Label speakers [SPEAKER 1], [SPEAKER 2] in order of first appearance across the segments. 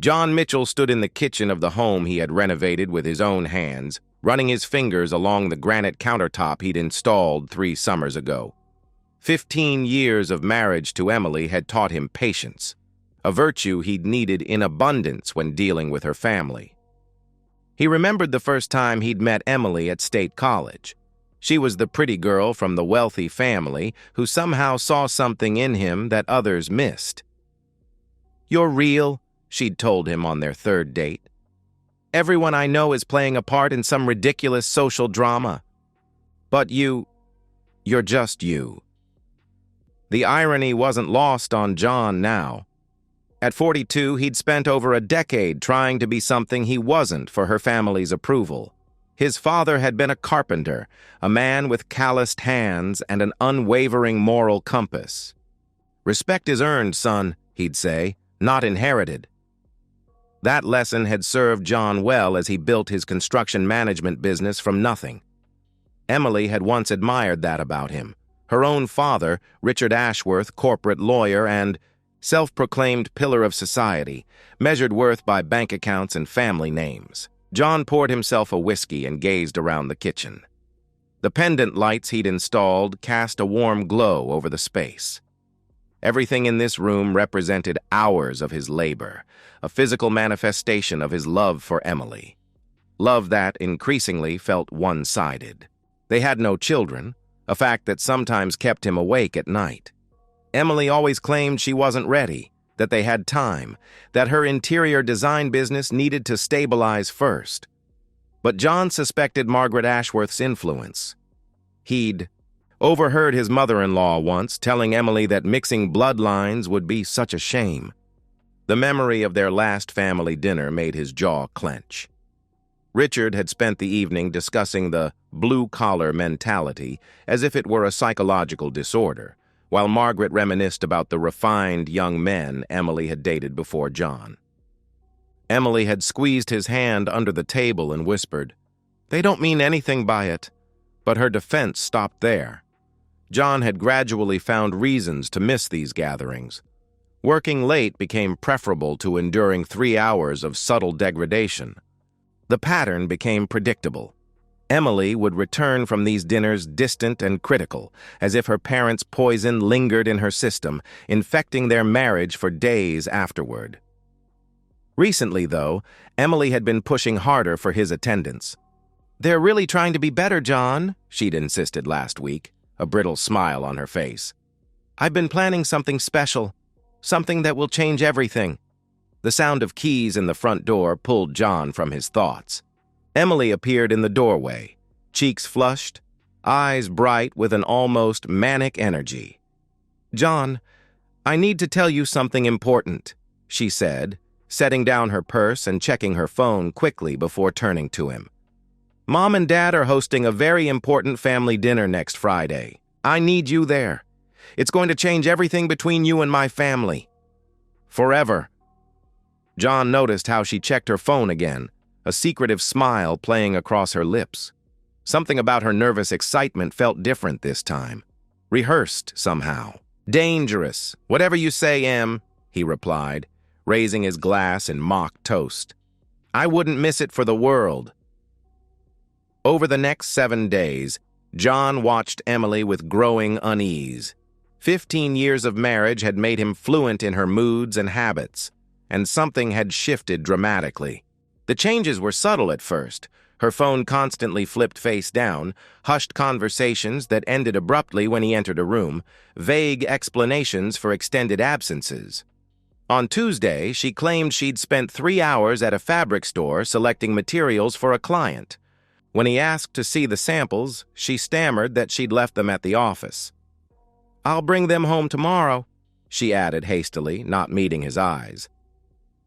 [SPEAKER 1] John Mitchell stood in the kitchen of the home he had renovated with his own hands, running his fingers along the granite countertop he'd installed 3 summers ago. 15 years of marriage to Emily had taught him patience, a virtue he'd needed in abundance when dealing with her family. He remembered the first time he'd met Emily at State College. She was the pretty girl from the wealthy family who somehow saw something in him that others missed. "You're real," she'd told him on their 3rd date. "Everyone I know is playing a part in some ridiculous social drama. But you're just you." The irony wasn't lost on John now. At 42, he'd spent over a decade trying to be something he wasn't for her family's approval. His father had been a carpenter, a man with calloused hands and an unwavering moral compass. "Respect is earned, son," he'd say, "not inherited." That lesson had served John well as he built his construction management business from nothing. Emily had once admired that about him. Her own father, Richard Ashworth, corporate lawyer and self-proclaimed pillar of society, measured worth by bank accounts and family names. John poured himself a whiskey and gazed around the kitchen. The pendant lights he'd installed cast a warm glow over the space. Everything in this room represented hours of his labor, a physical manifestation of his love for Emily. Love that increasingly felt one-sided. They had no children, a fact that sometimes kept him awake at night. Emily always claimed she wasn't ready, that they had time, that her interior design business needed to stabilize first. But John suspected Margaret Ashworth's influence. He'd overheard his mother-in-law once telling Emily that mixing bloodlines would be such a shame. The memory of their last family dinner made his jaw clench. Richard had spent the evening discussing the blue-collar mentality as if it were a psychological disorder, while Margaret reminisced about the refined young men Emily had dated before John. Emily had squeezed his hand under the table and whispered, "They don't mean anything by it," but her defense stopped there. John had gradually found reasons to miss these gatherings. Working late became preferable to enduring 3 hours of subtle degradation. The pattern became predictable. Emily would return from these dinners distant and critical, as if her parents' poison lingered in her system, infecting their marriage for days afterward. Recently, though, Emily had been pushing harder for his attendance. "They're really trying to be better, John," she'd insisted last week, a brittle smile on her face. "I've been planning something special, something that will change everything." The sound of keys in the front door pulled John from his thoughts. Emily appeared in the doorway, cheeks flushed, eyes bright with an almost manic energy. "John, I need to tell you something important," she said, setting down her purse and checking her phone quickly before turning to him. "Mom and Dad are hosting a very important family dinner next Friday. I need you there. It's going to change everything between you and my family. Forever." John noticed how she checked her phone again, a secretive smile playing across her lips. Something about her nervous excitement felt different this time. Rehearsed somehow. "Dangerous. Whatever you say, Em," he replied, raising his glass in mock toast. "I wouldn't miss it for the world." Over the next 7 days, John watched Emily with growing unease. 15 years of marriage had made him fluent in her moods and habits, and something had shifted dramatically. The changes were subtle at first. Her phone constantly flipped face down, hushed conversations that ended abruptly when he entered a room, vague explanations for extended absences. On Tuesday, she claimed she'd spent 3 hours at a fabric store selecting materials for a client. When he asked to see the samples, she stammered that she'd left them at the office. "I'll bring them home tomorrow," she added hastily, not meeting his eyes.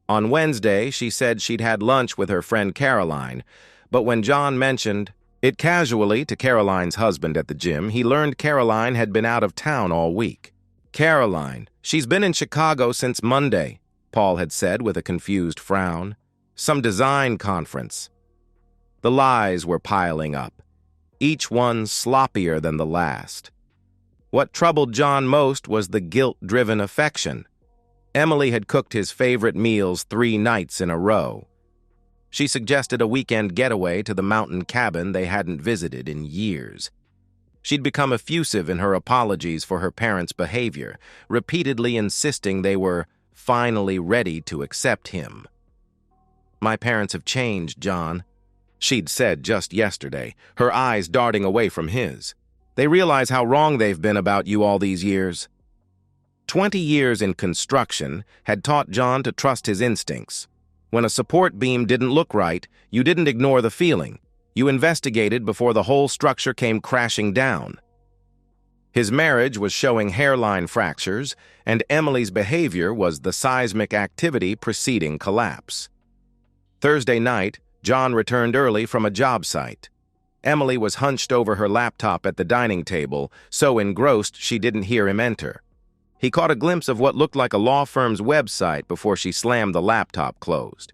[SPEAKER 1] On Wednesday, she said she'd had lunch with her friend Caroline, but when John mentioned it casually to Caroline's husband at the gym, he learned Caroline had been out of town all week. "Caroline, she's been in Chicago since Monday," Paul had said with a confused frown. "Some design conference." The lies were piling up, each one sloppier than the last. What troubled John most was the guilt-driven affection. Emily had cooked his favorite meals 3 nights in a row. She suggested a weekend getaway to the mountain cabin they hadn't visited in years. She'd become effusive in her apologies for her parents' behavior, repeatedly insisting they were finally ready to accept him. "My parents have changed, John," she'd said just yesterday, her eyes darting away from his. "They realize how wrong they've been about you all these years." 20 years in construction had taught John to trust his instincts. When a support beam didn't look right, you didn't ignore the feeling. You investigated before the whole structure came crashing down. His marriage was showing hairline fractures, and Emily's behavior was the seismic activity preceding collapse. Thursday night, John returned early from a job site. Emily was hunched over her laptop at the dining table, so engrossed she didn't hear him enter. He caught a glimpse of what looked like a law firm's website before she slammed the laptop closed.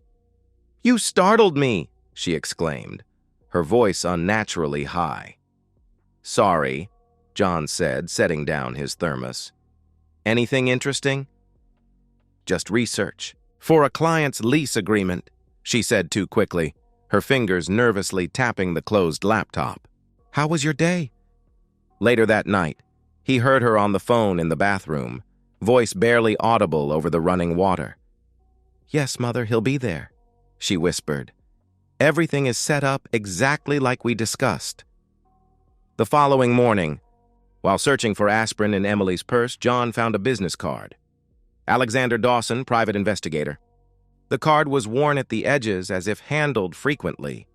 [SPEAKER 1] "You startled me," she exclaimed, her voice unnaturally high. "Sorry," John said, setting down his thermos. "Anything interesting?" "Just research. For a client's lease agreement," she said too quickly, her fingers nervously tapping the closed laptop. "How was your day?" Later that night, he heard her on the phone in the bathroom, voice barely audible over the running water. "Yes, Mother, he'll be there," she whispered. "Everything is set up exactly like we discussed." The following morning, while searching for aspirin in Emily's purse, John found a business card. Alexander Dawson, private investigator. The card was worn at the edges as if handled frequently.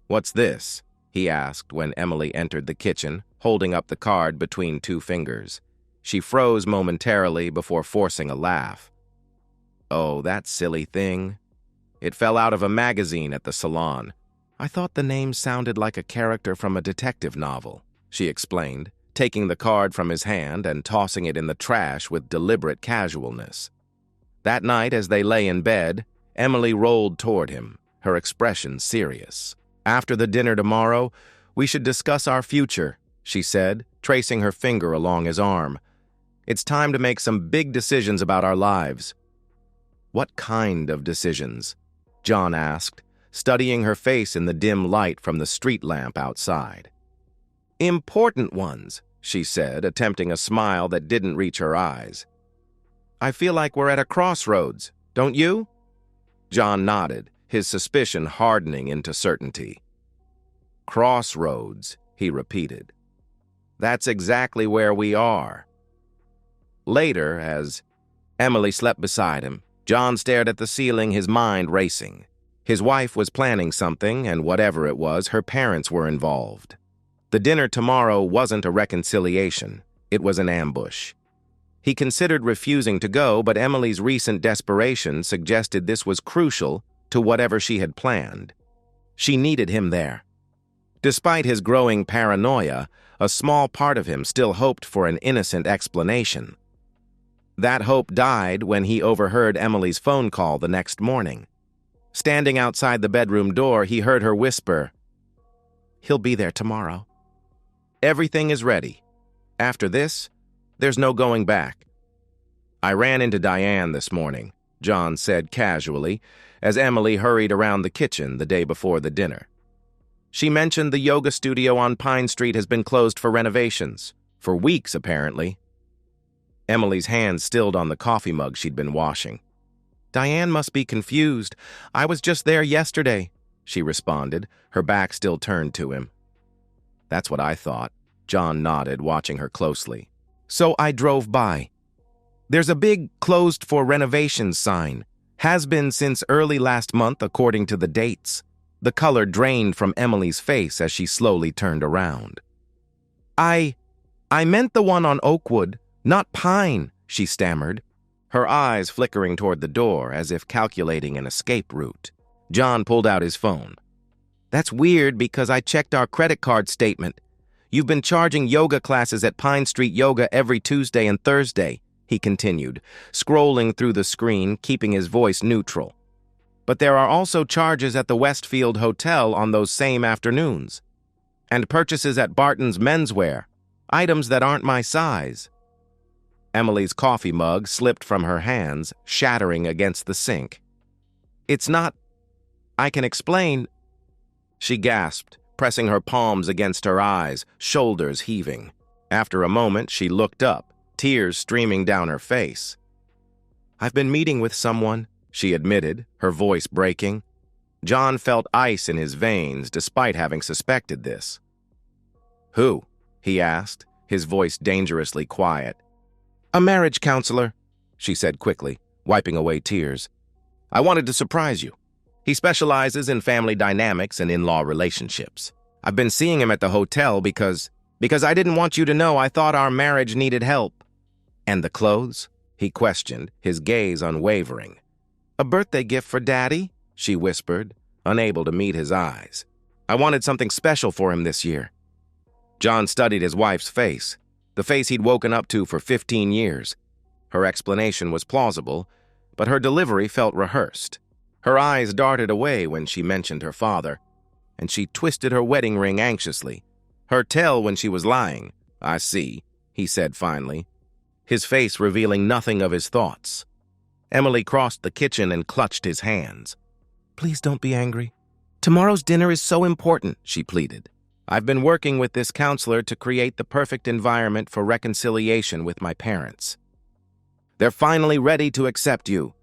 [SPEAKER 1] "What's this?" he asked when Emily entered the kitchen, holding up the card between 2 fingers. She froze momentarily before forcing a laugh. "Oh, that silly thing. It fell out of a magazine at the salon. I thought the name sounded like a character from a detective novel," she explained, taking the card from his hand and tossing it in the trash with deliberate casualness. That night, as they lay in bed, Emily rolled toward him, her expression serious. "After the dinner tomorrow, we should discuss our future," she said, tracing her finger along his arm. "It's time to make some big decisions about our lives." "What kind of decisions?" John asked, studying her face in the dim light from the street lamp outside. "Important ones," she said, attempting a smile that didn't reach her eyes. "I feel like we're at a crossroads, don't you?" John nodded, his suspicion hardening into certainty. "Crossroads," he repeated. "That's exactly where we are." Later, as Emily slept beside him, John stared at the ceiling, his mind racing. His wife was planning something, and whatever it was, her parents were involved. The dinner tomorrow wasn't a reconciliation. It was an ambush. He considered refusing to go, but Emily's recent desperation suggested this was crucial to whatever she had planned. She needed him there. Despite his growing paranoia, a small part of him still hoped for an innocent explanation. That hope died when he overheard Emily's phone call the next morning. Standing outside the bedroom door, he heard her whisper, "He'll be there tomorrow. Everything is ready. After this, there's no going back." "I ran into Diane this morning," John said casually, as Emily hurried around the kitchen the day before the dinner. "She mentioned the yoga studio on Pine Street has been closed for renovations. For weeks, apparently." Emily's hand stilled on the coffee mug she'd been washing. "Diane must be confused. I was just there yesterday," she responded, her back still turned to him. "That's what I thought," John nodded, watching her closely. "So I drove by. There's a big closed for renovations sign. Has been since early last month, according to the dates." The color drained from Emily's face as she slowly turned around. I meant the one on Oakwood, not Pine," she stammered, her eyes flickering toward the door as if calculating an escape route. John pulled out his phone. "That's weird because I checked our credit card statement. You've been charging yoga classes at Pine Street Yoga every Tuesday and Thursday," he continued, scrolling through the screen, keeping his voice neutral. "But there are also charges at the Westfield Hotel on those same afternoons. And purchases at Barton's Menswear, items that aren't my size." Emily's coffee mug slipped from her hands, shattering against the sink. "It's not... I can explain," she gasped, pressing her palms against her eyes, shoulders heaving. After a moment, she looked up, tears streaming down her face. "I've been meeting with someone," she admitted, her voice breaking. John felt ice in his veins despite having suspected this. "Who?" he asked, his voice dangerously quiet. "A marriage counselor," she said quickly, wiping away tears. "I wanted to surprise you. He specializes in family dynamics and in-law relationships. I've been seeing him at the hotel because I didn't want you to know I thought our marriage needed help." "And the clothes?" he questioned, his gaze unwavering. "A birthday gift for Daddy?" she whispered, unable to meet his eyes. "I wanted something special for him this year." John studied his wife's face, the face he'd woken up to for 15 years. Her explanation was plausible, but her delivery felt rehearsed. Her eyes darted away when she mentioned her father, and she twisted her wedding ring anxiously. "Her tell when she was lying." "I see," he said finally, his face revealing nothing of his thoughts. Emily crossed the kitchen and clutched his hands. "Please don't be angry. Tomorrow's dinner is so important," she pleaded. "I've been working with this counselor to create the perfect environment for reconciliation with my parents. They're finally ready to accept you."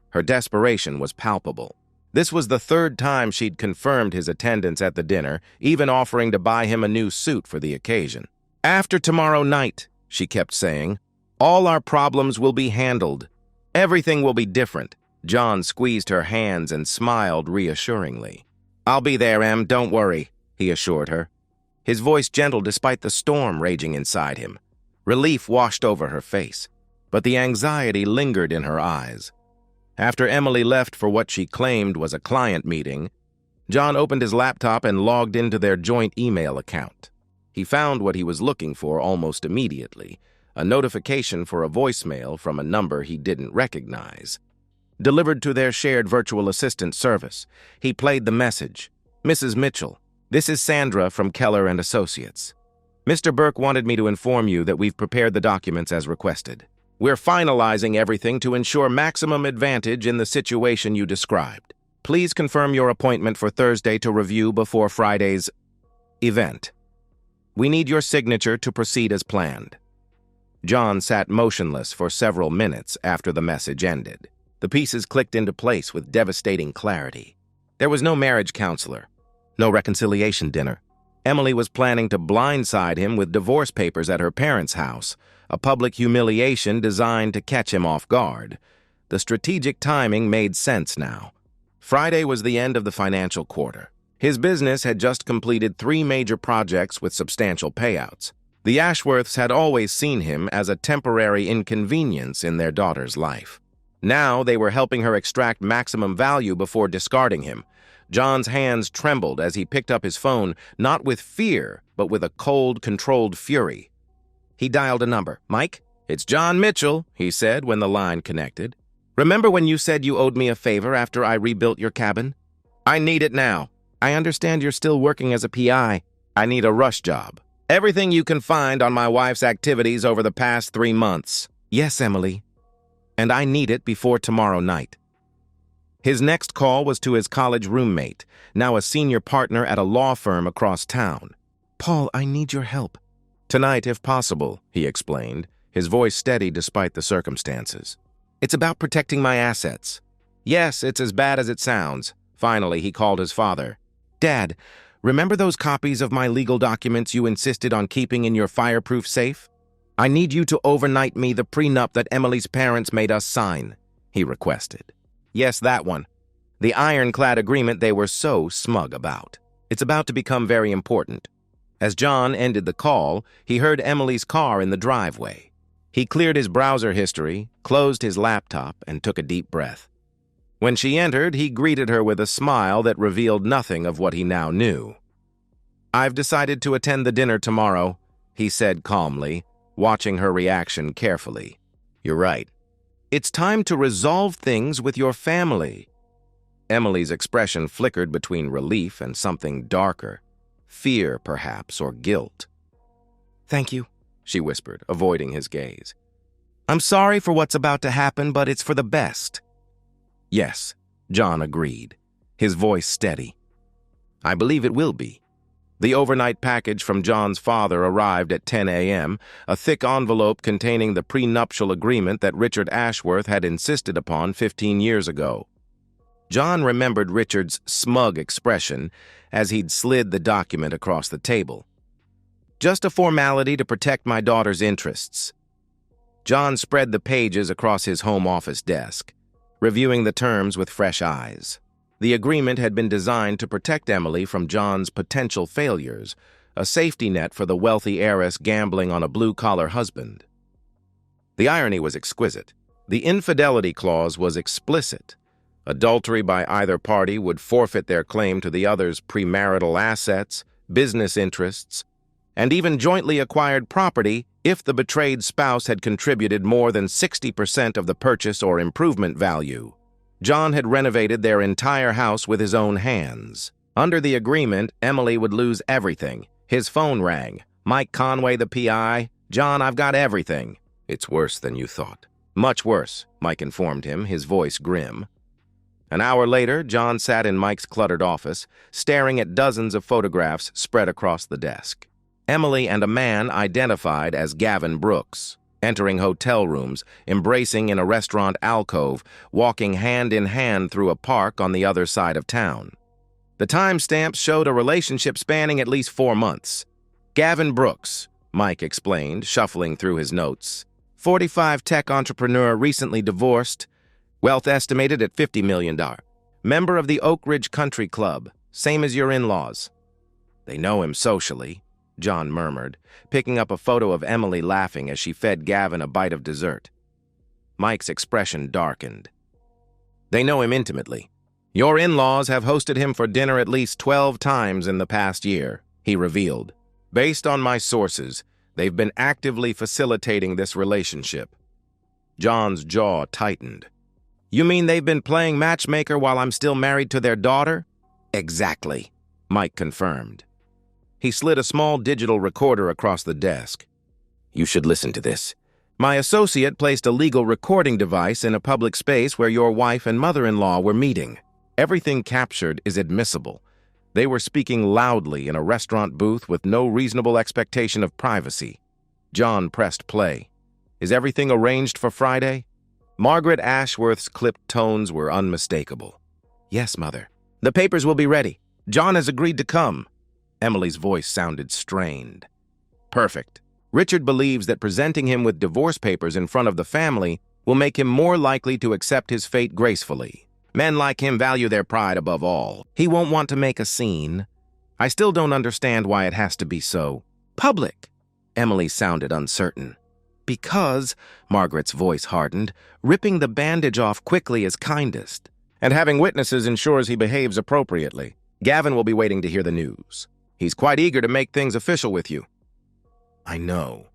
[SPEAKER 1] Her desperation was palpable. This was the third time she'd confirmed his attendance at the dinner, even offering to buy him a new suit for the occasion. "After tomorrow night," she kept saying, "all our problems will be handled. Everything will be different." John squeezed her hands and smiled reassuringly. "I'll be there, Em, don't worry," he assured her, his voice gentle despite the storm raging inside him. Relief washed over her face, but the anxiety lingered in her eyes. After Emily left for what she claimed was a client meeting, John opened his laptop and logged into their joint email account. He found what he was looking for almost immediately, a notification for a voicemail from a number he didn't recognize. Delivered to their shared virtual assistant service, he played the message. "Mrs. Mitchell, this is Sandra from Keller and Associates. Mr. Burke wanted me to inform you that we've prepared the documents as requested. We're finalizing everything to ensure maximum advantage in the situation you described. Please confirm your appointment for Thursday to review before Friday's event. We need your signature to proceed as planned." John sat motionless for several minutes after the message ended. The pieces clicked into place with devastating clarity. There was no marriage counselor, no reconciliation dinner. Emily was planning to blindside him with divorce papers at her parents' house, a public humiliation designed to catch him off guard. The strategic timing made sense now. Friday was the end of the financial quarter. His business had just completed 3 major projects with substantial payouts. The Ashworths had always seen him as a temporary inconvenience in their daughter's life. Now they were helping her extract maximum value before discarding him. John's hands trembled as he picked up his phone, not with fear, but with a cold, controlled fury. He dialed a number. "Mike?" "It's John Mitchell," he said when the line connected. "Remember when you said you owed me a favor after I rebuilt your cabin? I need it now. I understand you're still working as a PI. I need a rush job. Everything you can find on my wife's activities over the past 3 months. "Yes, Emily. And I need it before tomorrow night." His next call was to his college roommate, now a senior partner at a law firm across town. "Paul, I need your help." "Tonight, if possible," he explained, his voice steady despite the circumstances. "It's about protecting my assets." "Yes, it's as bad as it sounds." Finally, he called his father. "Dad, remember those copies of my legal documents you insisted on keeping in your fireproof safe? I need you to overnight me the prenup that Emily's parents made us sign," he requested. "Yes, that one. The ironclad agreement they were so smug about. It's about to become very important." As John ended the call, he heard Emily's car in the driveway. He cleared his browser history, closed his laptop, and took a deep breath. When she entered, he greeted her with a smile that revealed nothing of what he now knew. "I've decided to attend the dinner tomorrow," he said calmly, watching her reaction carefully. "You're right. It's time to resolve things with your family." Emily's expression flickered between relief and something darker. Fear, perhaps, or guilt. "Thank you," she whispered, avoiding his gaze. I'm sorry for what's about to happen, but it's for the best. Yes, John agreed, his voice steady. I believe it will be. The overnight package from John's father arrived at 10 a.m., a thick envelope containing the prenuptial agreement that Richard Ashworth had insisted upon 15 years ago. John remembered Richard's smug expression as he'd slid the document across the table. Just a formality to protect my daughter's interests. John spread the pages across his home office desk, reviewing the terms with fresh eyes. The agreement had been designed to protect Emily from John's potential failures, a safety net for the wealthy heiress gambling on a blue-collar husband. The irony was exquisite. The infidelity clause was explicit. Adultery by either party would forfeit their claim to the other's premarital assets, business interests, and even jointly acquired property if the betrayed spouse had contributed more than 60% of the purchase or improvement value. John had renovated their entire house with his own hands. Under the agreement, Emily would lose everything. His phone rang. Mike Conway, the PI. John, I've got everything. It's worse than you thought. Much worse, Mike informed him, his voice grim. An hour later, John sat in Mike's cluttered office, staring at dozens of photographs spread across the desk. Emily and a man identified as Gavin Brooks, entering hotel rooms, embracing in a restaurant alcove, walking hand in hand through a park on the other side of town. The timestamps showed a relationship spanning at least 4 months. Gavin Brooks, Mike explained, shuffling through his notes. 45 tech entrepreneur, recently divorced, wealth estimated at $50 million. Member of the Oak Ridge Country Club, same as your in-laws. They know him socially, John murmured, picking up a photo of Emily laughing as she fed Gavin a bite of dessert. Mike's expression darkened. They know him intimately. Your in-laws have hosted him for dinner at least 12 times in the past year, he revealed. Based on my sources, they've been actively facilitating this relationship. John's jaw tightened. You mean they've been playing matchmaker while I'm still married to their daughter? Exactly, Mike confirmed. He slid a small digital recorder across the desk. You should listen to this. My associate placed a legal recording device in a public space where your wife and mother-in-law were meeting. Everything captured is admissible. They were speaking loudly in a restaurant booth with no reasonable expectation of privacy. John pressed play. Is everything arranged for Friday? Margaret Ashworth's clipped tones were unmistakable. Yes, Mother. The papers will be ready. John has agreed to come. Emily's voice sounded strained. Perfect. Richard believes that presenting him with divorce papers in front of the family will make him more likely to accept his fate gracefully. Men like him value their pride above all. He won't want to make a scene. I still don't understand why it has to be so public. Emily sounded uncertain. Because, Margaret's voice hardened, ripping the bandage off quickly is kindest. And having witnesses ensures he behaves appropriately. Gavin will be waiting to hear the news. He's quite eager to make things official with you. I know.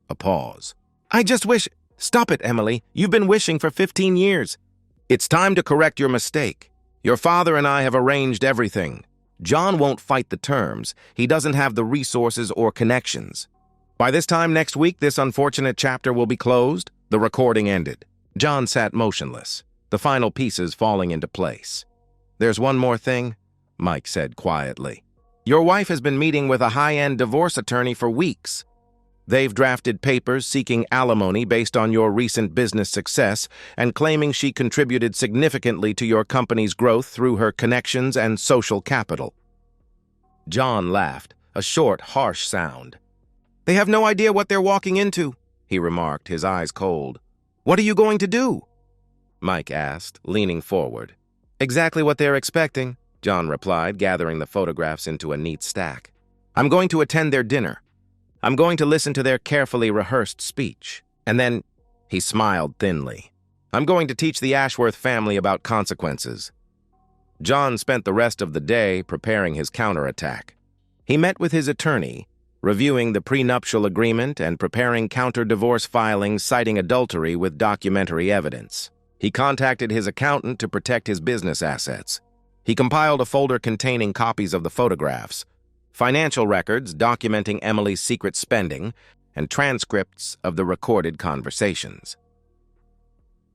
[SPEAKER 1] A pause. I just wish... Stop it, Emily. You've been wishing for 15 years. It's time to correct your mistake. Your father and I have arranged everything. John won't fight the terms. He doesn't have the resources or connections. By this time next week, this unfortunate chapter will be closed. The recording ended. John sat motionless, the final pieces falling into place. There's one more thing, Mike said quietly. Your wife has been meeting with a high-end divorce attorney for weeks. They've drafted papers seeking alimony based on your recent business success and claiming she contributed significantly to your company's growth through her connections and social capital. John laughed, a short, harsh sound. They have no idea what they're walking into, he remarked, his eyes cold. What are you going to do? Mike asked, leaning forward. Exactly what they're expecting, John replied, gathering the photographs into a neat stack. I'm going to attend their dinner. I'm going to listen to their carefully rehearsed speech. And then, he smiled thinly, I'm going to teach the Ashworth family about consequences. John spent the rest of the day preparing his counterattack. He met with his attorney, reviewing the prenuptial agreement and preparing counter-divorce filings citing adultery with documentary evidence. He contacted his accountant to protect his business assets. He compiled a folder containing copies of the photographs, financial records documenting Emily's secret spending, and transcripts of the recorded conversations.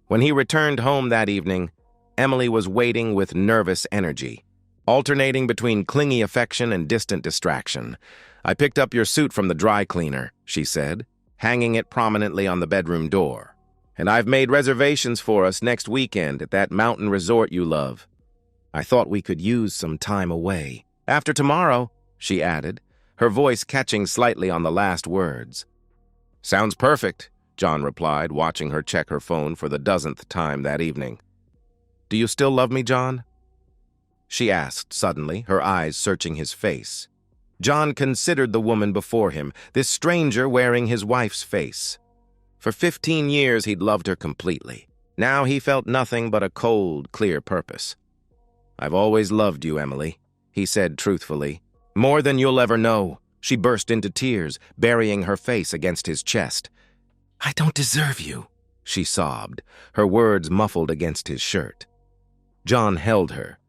[SPEAKER 1] When he returned home that evening, Emily was waiting with nervous energy, alternating between clingy affection and distant distraction. "I picked up your suit from the dry cleaner," she said, hanging it prominently on the bedroom door. "And I've made reservations for us next weekend at that mountain resort you love. I thought we could use some time away. After tomorrow," she added, her voice catching slightly on the last words. "Sounds perfect," John replied, watching her check her phone for the dozenth time that evening. "Do you still love me, John?" she asked suddenly, her eyes searching his face. John considered the woman before him, this stranger wearing his wife's face. For 15 years he'd loved her completely. Now he felt nothing but a cold, clear purpose. "I've always loved you, Emily," he said truthfully. "More than you'll ever know." She burst into tears, burying her face against his chest. "I don't deserve you," she sobbed, her words muffled against his shirt. John held her,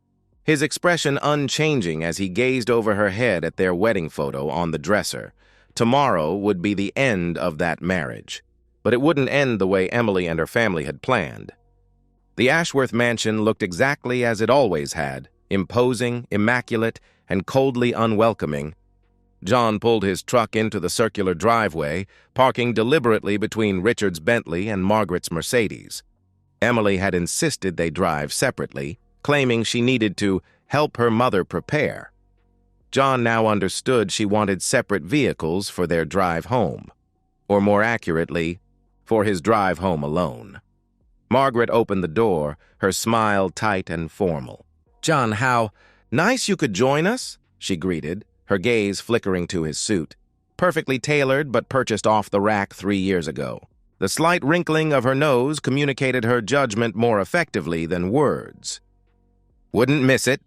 [SPEAKER 1] his expression unchanging as he gazed over her head at their wedding photo on the dresser. Tomorrow would be the end of that marriage, but it wouldn't end the way Emily and her family had planned. The Ashworth mansion looked exactly as it always had, imposing, immaculate, and coldly unwelcoming. John pulled his truck into the circular driveway, parking deliberately between Richard's Bentley and Margaret's Mercedes. Emily had insisted they drive separately, claiming she needed to help her mother prepare. John now understood she wanted separate vehicles for their drive home, or more accurately, for his drive home alone. Margaret opened the door, her smile tight and formal. "John, how nice you could join us," she greeted, her gaze flickering to his suit, perfectly tailored but purchased off the rack 3 years ago. The slight wrinkling of her nose communicated her judgment more effectively than words. "Wouldn't miss it,"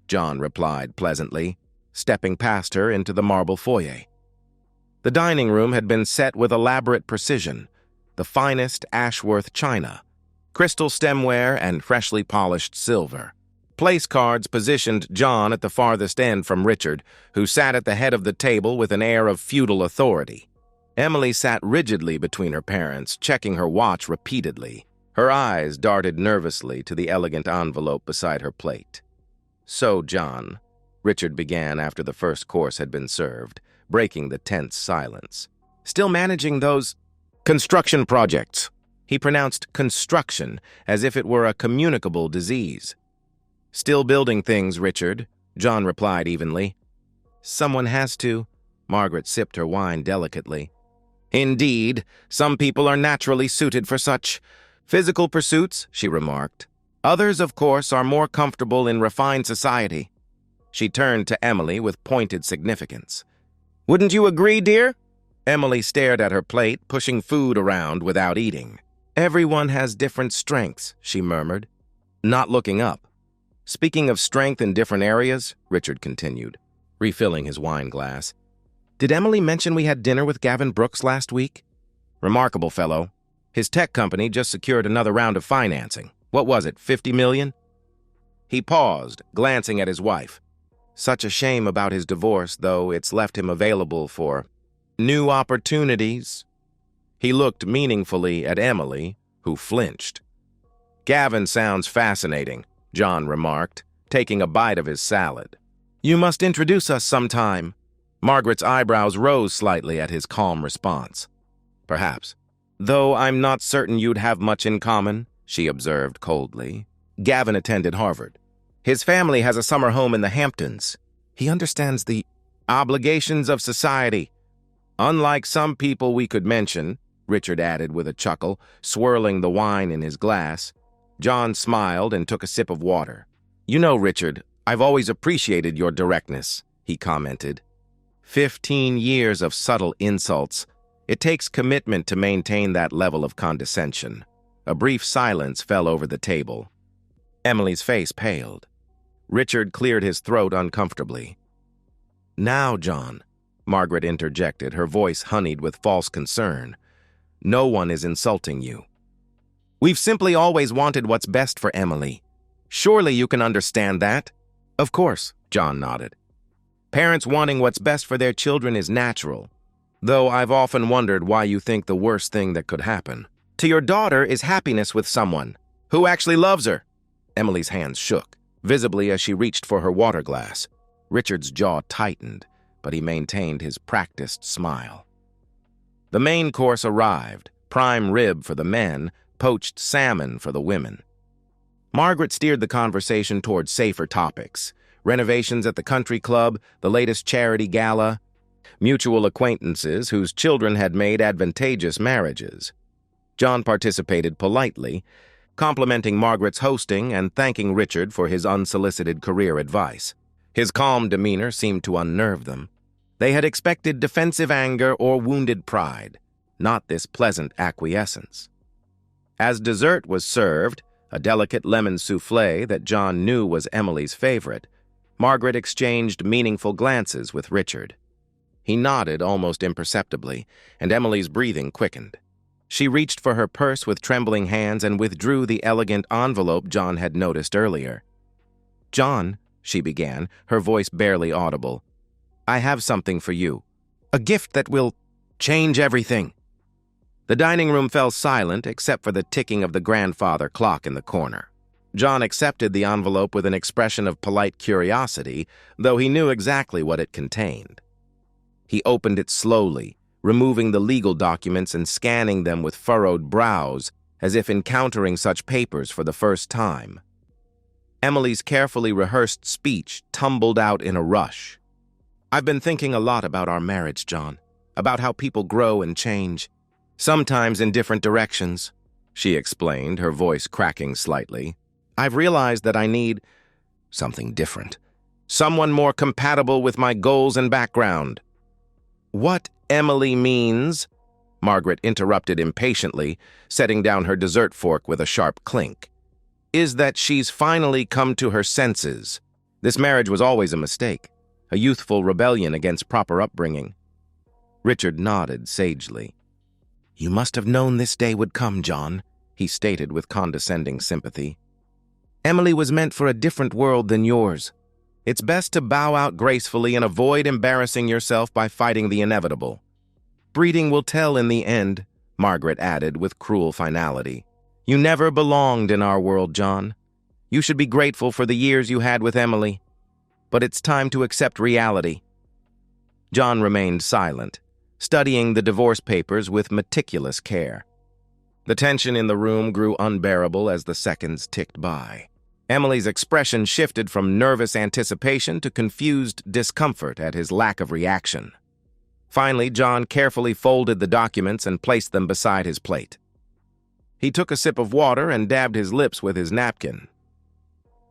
[SPEAKER 1] John replied pleasantly, stepping past her into the marble foyer. The dining room had been set with elaborate precision, the finest Ashworth china, crystal stemware, and freshly polished silver. Place cards positioned John at the farthest end from Richard, who sat at the head of the table with an air of feudal authority. Emily sat rigidly between her parents, checking her watch repeatedly. Her eyes darted nervously to the elegant envelope beside her plate. "So, John," Richard began after the first course had been served, breaking the tense silence. "Still managing those construction projects." He pronounced construction as if it were a communicable disease. "Still building things, Richard," John replied evenly. "Someone has to." Margaret sipped her wine delicately. "Indeed, some people are naturally suited for such physical pursuits," she remarked. "Others, of course, are more comfortable in refined society." She turned to Emily with pointed significance. "Wouldn't you agree, dear?" Emily stared at her plate, pushing food around without eating. "Everyone has different strengths," she murmured, not looking up. "Speaking of strength in different areas," Richard continued, refilling his wine glass, "did Emily mention we had dinner with Gavin Brooks last week? Remarkable fellow. His tech company just secured another round of financing. What was it, 50 million? He paused, glancing at his wife. Such a shame about his divorce, though it's left him available for new opportunities. He looked meaningfully at Emily, who flinched. "Gavin sounds fascinating," John remarked, taking a bite of his salad. "You must introduce us sometime." Margaret's eyebrows rose slightly at his calm response. "Perhaps. Though I'm not certain you'd have much in common," she observed coldly. "Gavin attended Harvard. His family has a summer home in the Hamptons. He understands the obligations of society. Unlike some people we could mention," Richard added with a chuckle, swirling the wine in his glass. John smiled and took a sip of water. "You know, Richard, I've always appreciated your directness," he commented. 15 years of subtle insults. It takes commitment to maintain that level of condescension. A brief silence fell over the table. Emily's face paled. Richard cleared his throat uncomfortably. "Now, John," Margaret interjected, her voice honeyed with false concern. "No one is insulting you. We've simply always wanted what's best for Emily. Surely you can understand that?" "Of course," John nodded. "Parents wanting what's best for their children is natural. though I've often wondered why you think the worst thing that could happen to your daughter is happiness with someone who actually loves her." Emily's hands shook, visibly as she reached for her water glass. Richard's jaw tightened, but he maintained his practiced smile. The main course arrived, prime rib for the men, poached salmon for the women. Margaret steered the conversation toward safer topics: renovations at the country club, the latest charity gala, mutual acquaintances whose children had made advantageous marriages. John participated politely, complimenting Margaret's hosting and thanking Richard for his unsolicited career advice. His calm demeanor seemed to unnerve them. They had expected defensive anger or wounded pride, not this pleasant acquiescence. As dessert was served, a delicate lemon souffle that John knew was Emily's favorite, Margaret exchanged meaningful glances with Richard. He nodded almost imperceptibly, and Emily's breathing quickened. She reached for her purse with trembling hands and withdrew the elegant envelope John had noticed earlier. "John," she began, her voice barely audible, "I have something for you. A gift that will change everything." The dining room fell silent except for the ticking of the grandfather clock in the corner. John accepted the envelope with an expression of polite curiosity, though he knew exactly what it contained. He opened it slowly, removing the legal documents and scanning them with furrowed brows, as if encountering such papers for the first time. Emily's carefully rehearsed speech tumbled out in a rush. "I've been thinking a lot about our marriage, John, about how people grow and change, sometimes in different directions," she explained, her voice cracking slightly. "I've realized that I need something different, someone more compatible with my goals and background." "What Emily means," Margaret interrupted impatiently, setting down her dessert fork with a sharp clink, "is that she's finally come to her senses. This marriage was always a mistake, a youthful rebellion against proper upbringing." Richard nodded sagely. "You must have known this day would come, John," he stated with condescending sympathy. "Emily was meant for a different world than yours. It's best to bow out gracefully and avoid embarrassing yourself by fighting the inevitable. Breeding will tell in the end," Margaret added with cruel finality. "You never belonged in our world, John. You should be grateful for the years you had with Emily. But it's time to accept reality." John remained silent, studying the divorce papers with meticulous care. The tension in the room grew unbearable as the seconds ticked by. Emily's expression shifted from nervous anticipation to confused discomfort at his lack of reaction. Finally, John carefully folded the documents and placed them beside his plate. He took a sip of water and dabbed his lips with his napkin.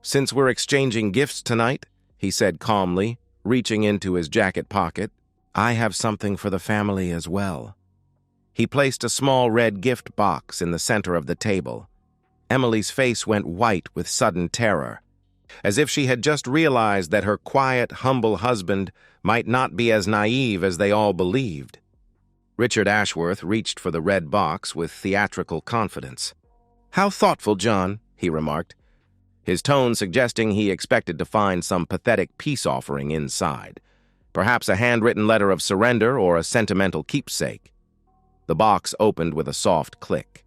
[SPEAKER 1] "Since we're exchanging gifts tonight," he said calmly, reaching into his jacket pocket, "I have something for the family as well." He placed a small red gift box in the center of the table. Emily's face went white with sudden terror, as if she had just realized that her quiet, humble husband might not be as naive as they all believed. Richard Ashworth reached for the red box with theatrical confidence. "How thoughtful, John," he remarked, his tone suggesting he expected to find some pathetic peace offering inside, perhaps a handwritten letter of surrender or a sentimental keepsake. The box opened with a soft click.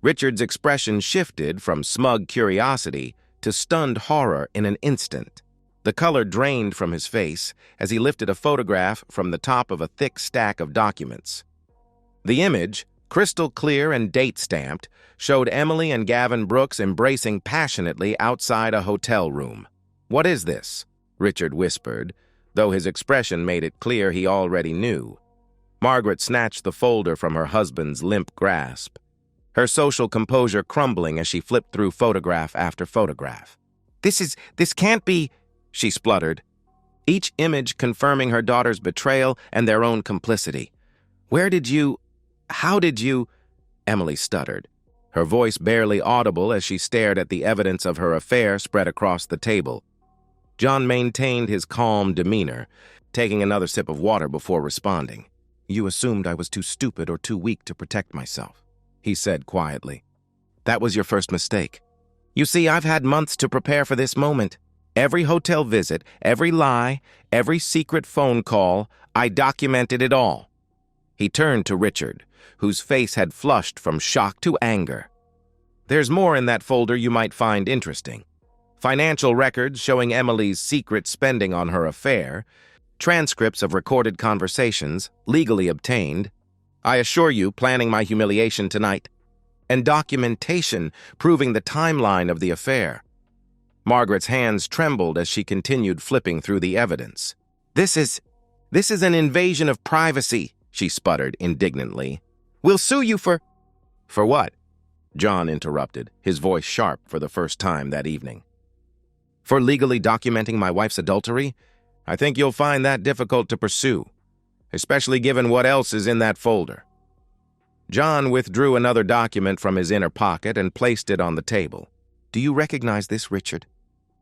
[SPEAKER 1] Richard's expression shifted from smug curiosity to stunned horror in an instant. The color drained from his face as he lifted a photograph from the top of a thick stack of documents. The image, crystal clear and date-stamped, showed Emily and Gavin Brooks embracing passionately outside a hotel room. "What is this?" Richard whispered, though his expression made it clear he already knew. Margaret snatched the folder from her husband's limp grasp, her social composure crumbling as she flipped through photograph after photograph. This can't be," she spluttered, each image confirming her daughter's betrayal and their own complicity. How did you, Emily stuttered, her voice barely audible as she stared at the evidence of her affair spread across the table. John maintained his calm demeanor, taking another sip of water before responding. "You assumed I was too stupid or too weak to protect myself," he said quietly. "That was your first mistake. You see, I've had months to prepare for this moment. Every hotel visit, every lie, every secret phone call, I documented it all. He turned to Richard, whose face had flushed from shock to anger. "There's more in that folder you might find interesting. Financial records showing Emily's secret spending on her affair, transcripts of recorded conversations, legally obtained, I assure you, planning my humiliation tonight, and documentation proving the timeline of the affair." Margaret's hands trembled as she continued flipping through the evidence. This is an invasion of privacy," she sputtered indignantly. "We'll sue you for—" "For what?" John interrupted, his voice sharp for the first time that evening. "For legally documenting my wife's adultery? I think you'll find that difficult to pursue, especially given what else is in that folder." John withdrew another document from his inner pocket and placed it on the table. "Do you recognize this, Richard?"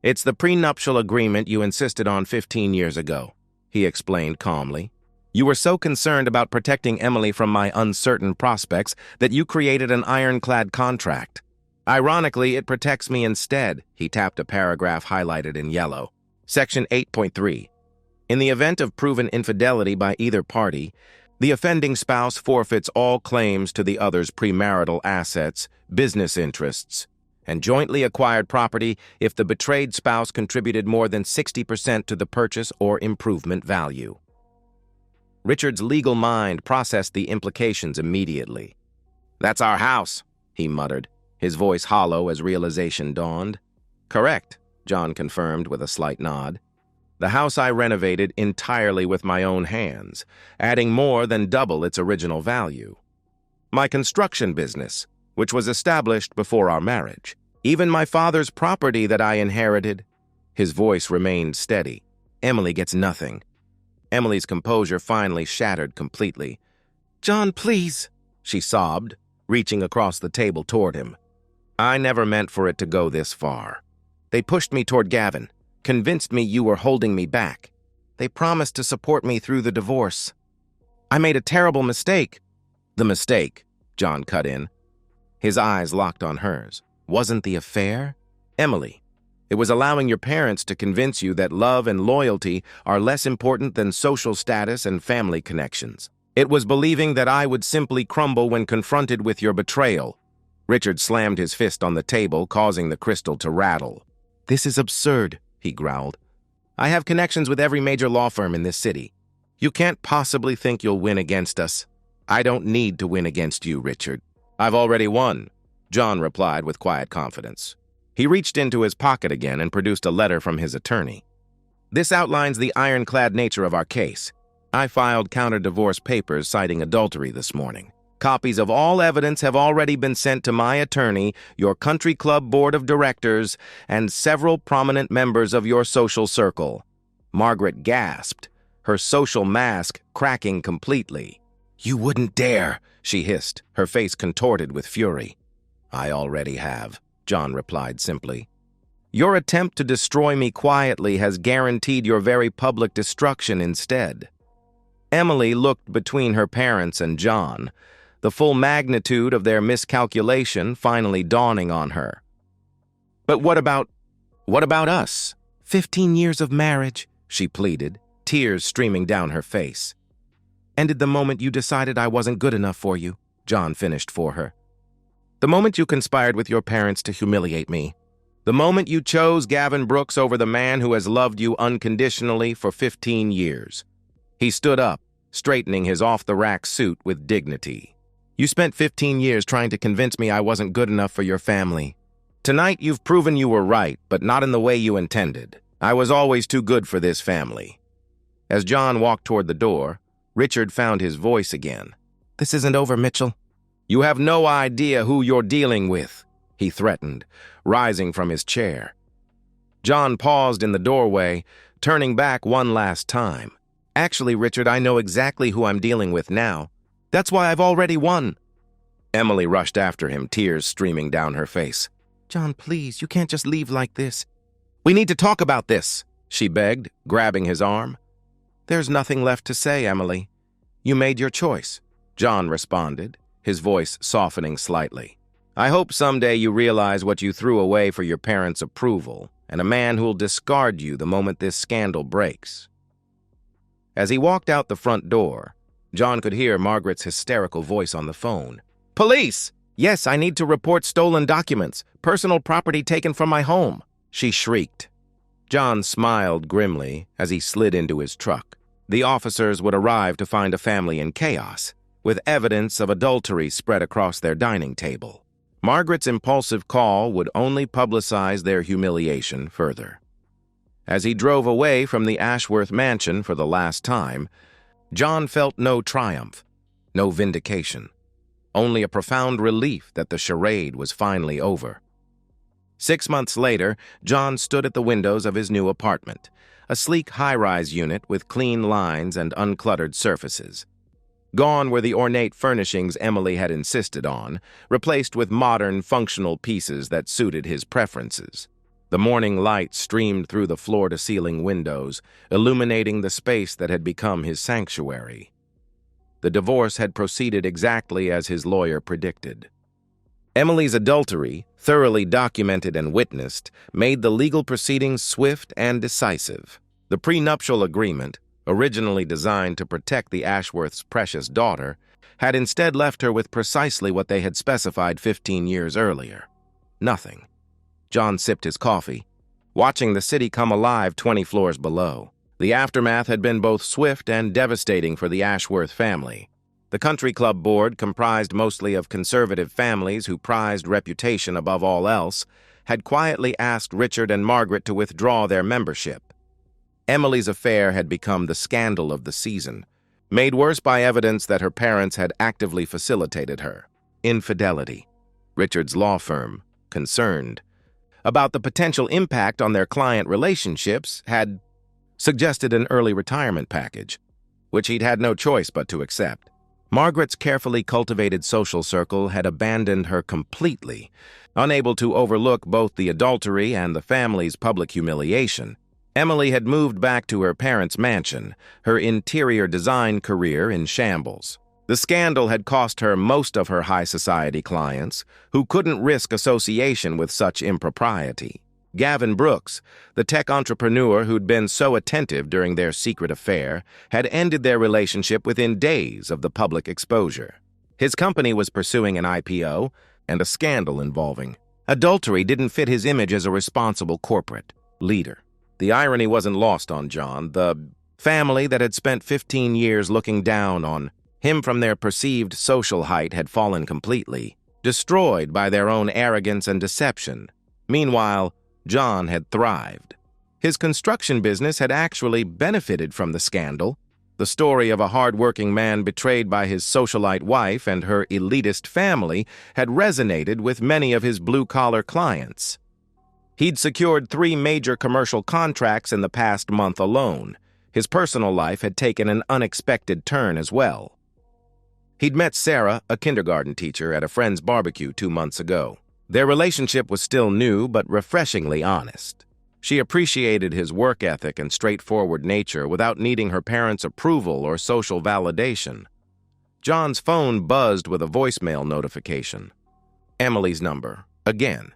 [SPEAKER 1] "It's the prenuptial agreement you insisted on 15 years ago," he explained calmly. "You were so concerned about protecting Emily from my uncertain prospects that you created an ironclad contract. Ironically, it protects me instead." He tapped a paragraph highlighted in yellow. Section 8.3. In the event of proven infidelity by either party, the offending spouse forfeits all claims to the other's premarital assets, business interests, and jointly acquired property if the betrayed spouse contributed more than 60% to the purchase or improvement value. Richard's legal mind processed the implications immediately. "That's our house," he muttered, his voice hollow as realization dawned. "Correct," John confirmed with a slight nod. "The house I renovated entirely with my own hands, adding more than double its original value. My construction business, which was established before our marriage. Even my father's property that I inherited." His voice remained steady. "Emily gets nothing." Emily's composure finally shattered completely. "John, please," she sobbed, reaching across the table toward him. "I never meant for it to go this far. They pushed me toward Gavin, convinced me you were holding me back. They promised to support me through the divorce. I made a terrible mistake." "The mistake," John cut in. His eyes locked on hers, "wasn't the affair, Emily. It was allowing your parents to convince you that love and loyalty are less important than social status and family connections. It was believing that I would simply crumble when confronted with your betrayal." Richard slammed his fist on the table, causing the crystal to rattle. "This is absurd," he growled. "I have connections with every major law firm in this city. You can't possibly think you'll win against us." "I don't need to win against you, Richard. I've already won," John replied with quiet confidence. He reached into his pocket again and produced a letter from his attorney. "This outlines the ironclad nature of our case. I filed counter-divorce papers citing adultery this morning. Copies of all evidence have already been sent to my attorney, your country club board of directors, and several prominent members of your social circle." Margaret gasped, her social mask cracking completely. "You wouldn't dare," she hissed, her face contorted with fury. "I already have," John replied simply. "Your attempt to destroy me quietly has guaranteed your very public destruction instead." Emily looked between her parents and John, the full magnitude of their miscalculation finally dawning on her. "But what about us? 15 years of marriage," she pleaded, tears streaming down her face. "Ended the moment you decided I wasn't good enough for you," John finished for her. "The moment you conspired with your parents to humiliate me. The moment you chose Gavin Brooks over the man who has loved you unconditionally for 15 years. He stood up, straightening his off-the-rack suit with dignity. "You spent 15 years trying to convince me I wasn't good enough for your family. Tonight you've proven you were right, but not in the way you intended. I was always too good for this family." As John walked toward the door, Richard found his voice again. "This isn't over, Mitchell." "You have no idea who you're dealing with," he threatened, rising from his chair. John paused in the doorway, turning back one last time. "Actually, Richard, I know exactly who I'm dealing with now. That's why I've already won." Emily rushed after him, tears streaming down her face. "John, please, you can't just leave like this." "We need to talk about this," she begged, grabbing his arm. "There's nothing left to say, Emily. You made your choice," John responded, his voice softening slightly. "I hope someday you realize what you threw away for your parents' approval, and a man who'll discard you the moment this scandal breaks." As he walked out the front door, John could hear Margaret's hysterical voice on the phone. "Police! Yes, I need to report stolen documents, personal property taken from my home," she shrieked. John smiled grimly as he slid into his truck. The officers would arrive to find a family in chaos, with evidence of adultery spread across their dining table. Margaret's impulsive call would only publicize their humiliation further. As he drove away from the Ashworth mansion for the last time, John felt no triumph, no vindication, only a profound relief that the charade was finally over. 6 months later, John stood at the windows of his new apartment, a sleek high-rise unit with clean lines and uncluttered surfaces. Gone were the ornate furnishings Emily had insisted on, replaced with modern, functional pieces that suited his preferences. The morning light streamed through the floor-to-ceiling windows, illuminating the space that had become his sanctuary. The divorce had proceeded exactly as his lawyer predicted. Emily's adultery, thoroughly documented and witnessed, made the legal proceedings swift and decisive. The prenuptial agreement, originally designed to protect the Ashworth's precious daughter, had instead left her with precisely what they had specified 15 years earlier: nothing. John sipped his coffee, watching the city come alive 20 floors below. The aftermath had been both swift and devastating for the Ashworth family. The country club board, comprised mostly of conservative families who prized reputation above all else, had quietly asked Richard and Margaret to withdraw their membership. Emily's affair had become the scandal of the season, made worse by evidence that her parents had actively facilitated her. Infidelity. Richard's law firm, concerned about the potential impact on their client relationships, had suggested an early retirement package, which he'd had no choice but to accept. Margaret's carefully cultivated social circle had abandoned her completely, unable to overlook both the adultery and the family's public humiliation. Emily had moved back to her parents' mansion, her interior design career in shambles. The scandal had cost her most of her high society clients, who couldn't risk association with such impropriety. Gavin Brooks, the tech entrepreneur who'd been so attentive during their secret affair, had ended their relationship within days of the public exposure. His company was pursuing an IPO, and a scandal involving adultery didn't fit his image as a responsible corporate leader. The irony wasn't lost on John. The family that had spent 15 years looking down on him from their perceived social height had fallen completely, destroyed by their own arrogance and deception. Meanwhile, John had thrived. His construction business had actually benefited from the scandal. The story of a hard-working man betrayed by his socialite wife and her elitist family had resonated with many of his blue-collar clients. He'd secured 3 major commercial contracts in the past month alone. His personal life had taken an unexpected turn as well. He'd met Sarah, a kindergarten teacher, at a friend's barbecue 2 months ago. Their relationship was still new but refreshingly honest. She appreciated his work ethic and straightforward nature without needing her parents' approval or social validation. John's phone buzzed with a voicemail notification. Emily's number, again.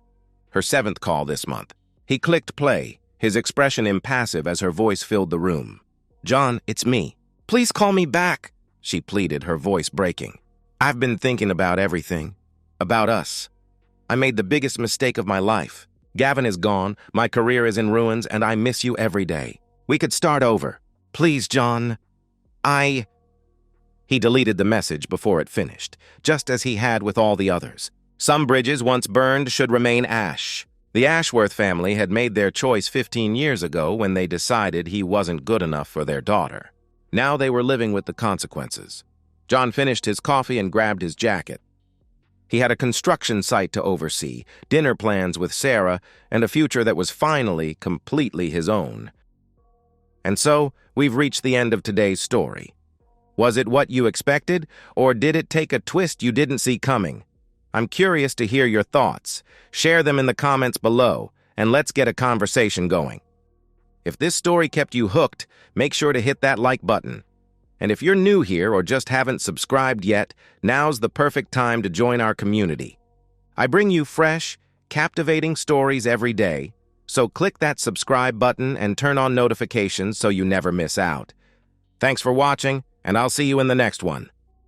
[SPEAKER 1] Her 7th call this month. He clicked play, his expression impassive as her voice filled the room. "John, it's me. Please call me back," she pleaded, her voice breaking. "I've been thinking about everything. About us. I made the biggest mistake of my life. Gavin is gone, my career is in ruins, and I miss you every day. We could start over. Please, John. He deleted the message before it finished, just as he had with all the others. Some bridges once burned should remain ash. The Ashworth family had made their choice 15 years ago when they decided he wasn't good enough for their daughter. Now they were living with the consequences. John finished his coffee and grabbed his jacket. He had a construction site to oversee, dinner plans with Sarah, and a future that was finally completely his own. And so, we've reached the end of today's story. Was it what you expected, or did it take a twist you didn't see coming? I'm curious to hear your thoughts. Share them in the comments below, and let's get a conversation going. If this story kept you hooked, make sure to hit that like button. And if you're new here or just haven't subscribed yet, now's the perfect time to join our community. I bring you fresh, captivating stories every day, so click that subscribe button and turn on notifications so you never miss out. Thanks for watching, and I'll see you in the next one.